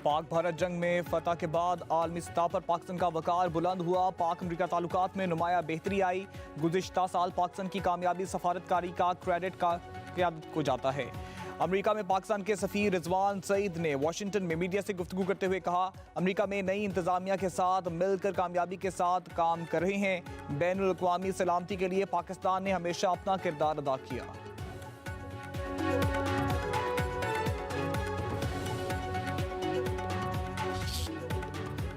पाक भारत जंग में फतह के बाद आलमी सतह पर पाकिस्तान का वकार बुलंद हुआ। पाक अमरीका ताल्लुकात में नुमाया बेहतरी आई। गुज़िश्ता साल पाकिस्तान की कामयाबी सफारतकारी का क्रेडिट का क़यादत को जाता है। अमरीका में पाकिस्तान के सफ़ीर रिजवान सईद ने वाशिंगटन में मीडिया से गुफ्तगू करते हुए कहा, अमरीका में नई इंतज़ामिया के साथ मिलकर कामयाबी के साथ काम कर रहे हैं। बैनुल अक़वामी सलामती के लिए पाकिस्तान ने हमेशा अपना किरदार अदा किया।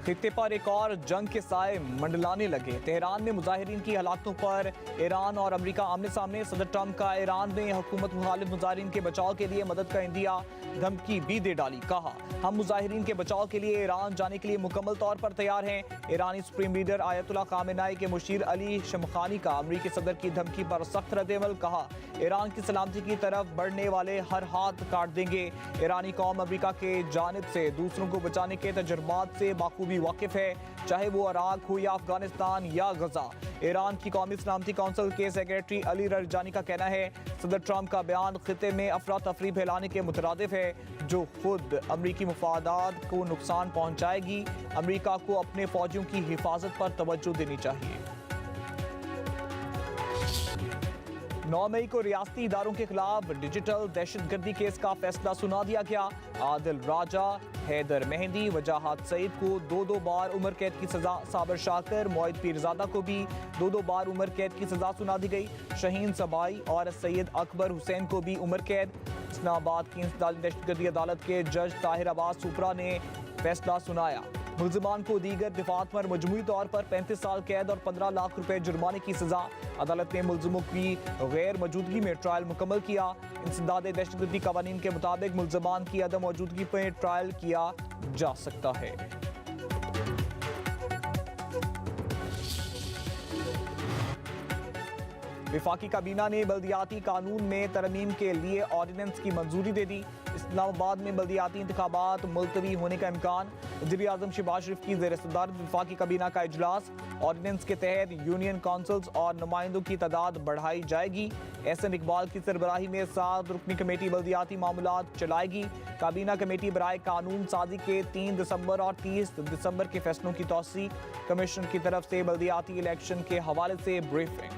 खित्ते पर एक और जंग के साए मंडलाने लगे। तेहरान में मुजाहिरीन की हलाकतों पर ईरान और अमरीका आमने सामने। सदर ट्रंप का ईरान में हुकूमत मुखालिफ मुजाहिरीन के बचाव के लिए मदद का इंदिया, धमकी भी दे डाली। कहा, हम मुजाहिरीन के बचाव के लिए ईरान जाने के लिए मुकम्मल तौर पर तैयार हैं। ईरानी सुप्रीम लीडर आयतुल्लाह खामेनेई के मुशीर अली शमखानी का अमरीकी सदर की धमकी पर सख्त रद्द-ए-अमल। कहा, ईरान की सलामती की तरफ बढ़ने वाले हर हाथ काट देंगे। ईरानी कौम अमरीका के जानिब से दूसरों को बचाने के तजुर्बात से बाखूबी वाकिफ है, चाहे वो इराक हो या अफगानिस्तान या गजा। ईरान की कौमी सलामती काउंसिल के सेक्रेटरी अली रजानी का कहना है, सदर ट्रंप का बयान खित्ते में अफरा तफरी फैलाने के मुतरादिफ है, जो खुद अमरीकी मुफादात को नुकसान पहुंचाएगी। अमरीका को अपने फौजियों की हिफाजत पर तवज्जो देनी चाहिए। 9 मई को रियासती इदारों के खिलाफ डिजिटल दहशतगर्दी केस का फैसला सुना दिया गया। आदिल राजा, हैदर मेहंदी, वजाहत सईद को 2-2 बार उम्र कैद की सजा, साबर शाकर, मोइद पीरजादा को भी 2-2 बार उम्र कैद की सजा सुना दी गई। शहीन सबाई और सैयद अकबर हुसैन को भी उम्र कैद। इस्लामाबाद की इंसदादी दहशतगर्दी अदालत के जज ताहिर अब्बास सुपरा ने फैसला सुनाया। मुल्जिमान को दीगर दिफात पर मजमूई तौर पर 35 साल कैद और 15 लाख रुपए जुर्माने की सजा। अदालत ने मुल्जिमों की गैर मौजूदगी में ट्रायल मुकम्मल किया। इंसदादी दहशतगर्दी कवानीन के मुताबिक मुल्जिमान की अदम मौजूदगी में ट्रायल किया जा सकता है। वफाकी काबीना ने बल्दियाती कानून में तरमीम के लिए ऑर्डिनेंस की मंजूरी दे दी। इस्लामाबाद में बल्दियाती इंतखाबात मुलतवी होने का इम्कान। वज़ीर आज़म शहबाज शरीफ की ज़ेर सदारत वफाकी काबीना का इजलास। ऑर्डिनेंस के तहत यूनियन काउंसिल्स और नुमाइंदों की तादाद बढ़ाई जाएगी। एहसन इकबाल की सरबराही में 7 रुकनी कमेटी बल्दियाती मामलात चलाएगी। काबीना कमेटी बराए कानून साजी के 3 दिसंबर और 30 दिसंबर के फैसलों की तौसीक। कमीशन की तरफ से बल्दियाती इलेक्शन के हवाले से ब्रीफिंग।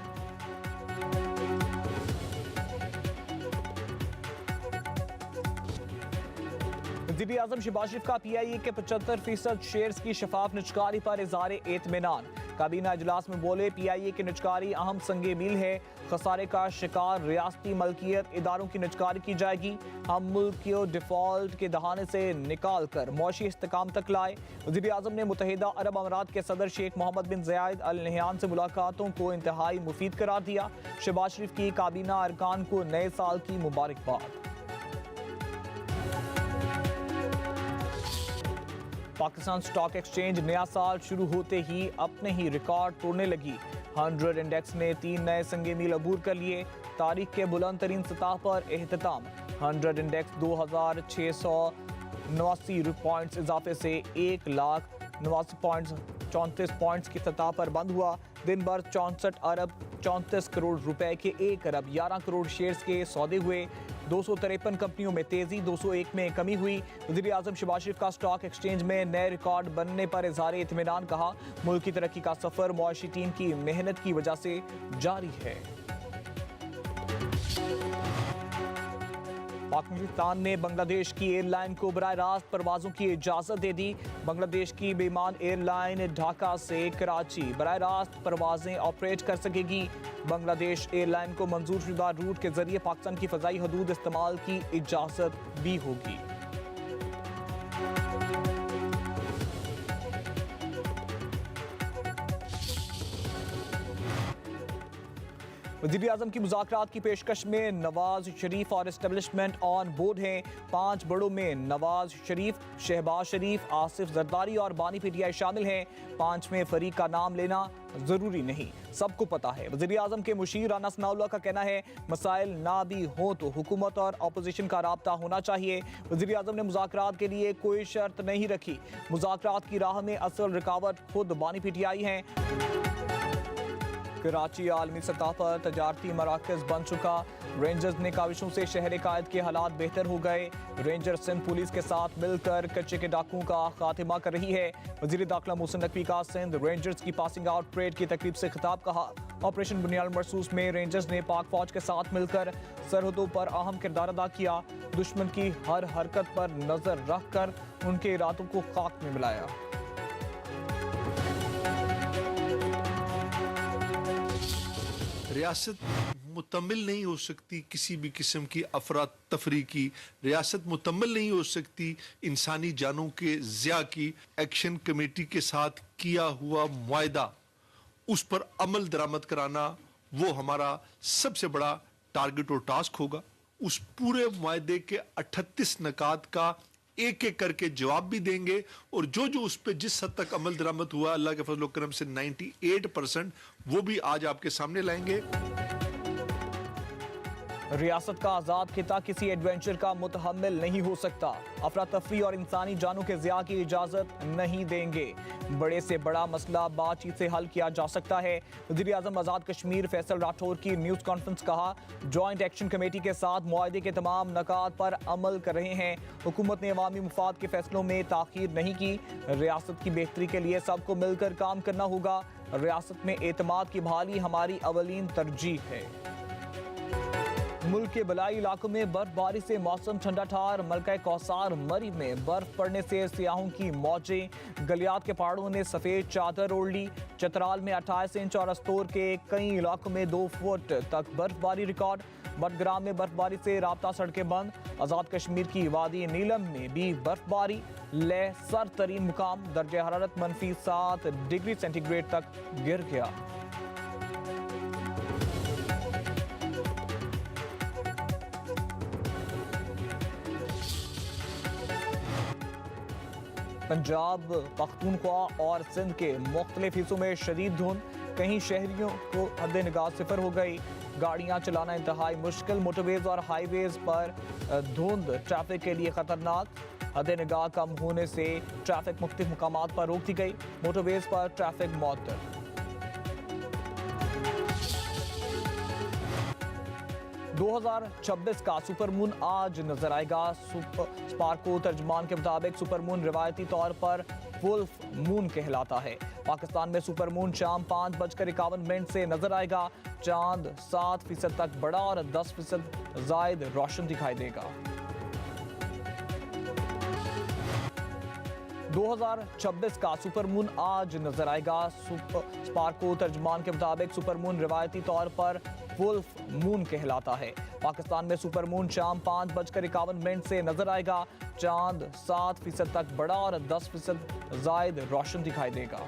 वज़ीर आज़म शहबाज शरीफ का PIA के 75% शेयर्स की शफाफ निचकारी पर इज़हार एतमीनान। काबीना इजलास में बोले, PIA की निचकारी अहम संगे मील है। खसारे का शिकार रियासती मलकियत इदारों की निचकारी की जाएगी। हम मुल्क को डिफॉल्ट के दहाने से निकाल कर मौशी इस्तेकाम तक लाए। वज़ीर आज़म ने मुत्तहिदा अरब अमारात के सदर शेख मोहम्मद बिन ज़ायद अल नहयान से मुलाकातों को इंतहाई मुफीद करार दिया। शहबाज शरीफ की काबीना अरकान को नए साल की मुबारकबाद। पाकिस्तान स्टॉक एक्सचेंज नया साल शुरू होते ही अपने ही रिकॉर्ड तोड़ने लगी। 100 इंडेक्स ने 3 नए संगे मील अबूर कर लिए। तारीख के बुलंद तरीन सतह पर एहतमाम। 100 इंडेक्स 2689 पॉइंट्स इजाफे से 1,89,34 पॉइंट्स की सतह पर बंद हुआ। दिन भर 64 अरब 34 करोड़ रुपए के 1 अरब 11 करोड़ शेयर्स के सौदे हुए। 253 कंपनियों में तेजी, 201 में कमी हुई। वज़ीर आज़म शहबाज शरीफ का स्टॉक एक्सचेंज में नए रिकॉर्ड बनने पर इज़हार इत्मीनान। कहा, मुल्क की तरक्की का सफर मुआशी टीम की मेहनत की वजह से जारी है। पाकिस्तान ने बांग्लादेश की एयरलाइन को बराह रास्त परवाजों की इजाज़त दे दी। बांग्लादेश की बेईमान एयरलाइन ढाका से कराची बराह रास्त परवाजें ऑपरेट कर सकेगी। बांग्लादेश एयरलाइन को मंजूर शुदा रूट के जरिए पाकिस्तान की फ़ज़ाई हदूद इस्तेमाल की इजाज़त भी होगी। वज़ीर आज़म की मुज़ाकरात की पेशकश में नवाज शरीफ और एस्टेब्लिशमेंट ऑन बोर्ड हैं। 5 बड़ों में नवाज शरीफ, शहबाज शरीफ, आसिफ जरदारी और बानी PTI शामिल हैं। 5वें फरीक का नाम लेना जरूरी नहीं, सबको पता है। वज़ीर आज़म के मुशीर राना सनाउल्लाह का कहना है, मसाइल ना भी हो तो हुकूमत और अपोजिशन का राब्ता होना चाहिए। वज़ीर आज़म ने मुज़ाकरात के लिए कोई शर्त नहीं रखी। मुज़ाकरात की राह में असल रुकावट खुद बानी PTI हैं। कराची आलमी सतह पर तजारती मराकज बन चुका। रेंजर्स ने काविशों से शहर कायद के हालात बेहतर हो गए। रेंजर सिंध पुलिस के साथ मिलकर कच्चे के डाकुओं का खात्मा कर रही है। वजीर दाखिला मोहसिन नकवी का सिंध रेंजर्स की पासिंग आउट परेड की तकरीब से खिताब। कहा, ऑपरेशन बुनियाद मरसूस में रेंजर्स ने पाक फौज के साथ मिलकर सरहदों पर अहम किरदार अदा किया। दुश्मन की हर हरकत पर नजर रखकर उनके इरादों को खाक में मिलाया। रियासत मुतमिल नहीं हो सकती किसी भी किस्म की अफरा तफरी की। रियासत मुतमिल नहीं हो सकती इंसानी जानों के ज़िया की। एक्शन कमेटी के साथ किया हुआ मुआहदा, उस पर अमल दरामद कराना, वो हमारा सबसे बड़ा टारगेट और टास्क होगा। उस पूरे मुआहदे के 38 नकात का एक एक करके जवाब भी देंगे, और जो जो उस पर जिस हद तक अमल दरामद हुआ अल्लाह के फजल करम से 98% वो भी आज आपके सामने लाएंगे। रियासत का आज़ाद खिता किसी एडवेंचर का मुतहम्मिल नहीं हो सकता। अफरा तफरी और इंसानी जानों के ज़िया की इजाज़त नहीं देंगे। बड़े से बड़ा मसला बातचीत से हल किया जा सकता है। वज़ीर आज़म आज़ाद कश्मीर फैसल राठौर की न्यूज़ कॉन्फ्रेंस। कहा, जॉइंट एक्शन कमेटी के साथ मुआहदे के तमाम नकात पर अमल कर रहे हैं। हुकूमत ने अवामी मुफाद के फैसलों में ताख़ीर नहीं की। रियासत की बेहतरी के लिए सबको मिलकर काम करना होगा। रियासत में एतमाद की बहाली हमारी अवलीन तरजीह है। मुल्क के बलाई इलाकों में बर्फबारी से मौसम ठंडा ठार। मलका कौसार मरी में बर्फ पड़ने से सियाहों की मौजें। गलियात के पहाड़ों ने सफेद चादर ओढ़ ली। चतराल में 28 इंच और अस्तोर के कई इलाकों में 2 फुट तक बर्फबारी रिकॉर्ड। बडग्राम में बर्फबारी से राब्ता सड़कें बंद। आज़ाद कश्मीर की वादी नीलम में भी बर्फबारी। ले सर तरीन मुकाम दर्जे हरारत -7 डिग्री सेंटीग्रेड तक गिर गया। पंजाब, पख्तूनख्वा और सिंध के मुख्तलिफ हिस्सों में शदीद धुंध। कहीं शहरियों को हद निगाह सिफर हो गई। गाड़ियां चलाना इंतहाई मुश्किल। मोटरवेज और हाईवेज पर धुंध ट्रैफिक के लिए खतरनाक। हद निगाह कम होने से ट्रैफिक मुख्तलिफ मुकामात पर रोक दी गई। मोटरवेज पर ट्रैफिक मअतल। 2026 का सुपरमून आज नजर आएगा। स्पार्को तर्जमान के मुताबिक सुपरमून रिवायती तौर पर वुल्फ मून कहलाता है। पाकिस्तान में सुपरमून शाम 5:51 से नजर आएगा। चांद 7% तक बड़ा और 10% जायद रोशन दिखाई देगा। 2026 का सुपरमून आज नजर आएगा। स्पार्को तर्जमान के मुताबिक सुपरमून रिवायती तौर पर वुल्फ मून कहलाता है। पाकिस्तान में सुपरमून शाम 5:51 से नजर आएगा। चांद 7% तक बड़ा और 10% जायद रोशन दिखाई देगा।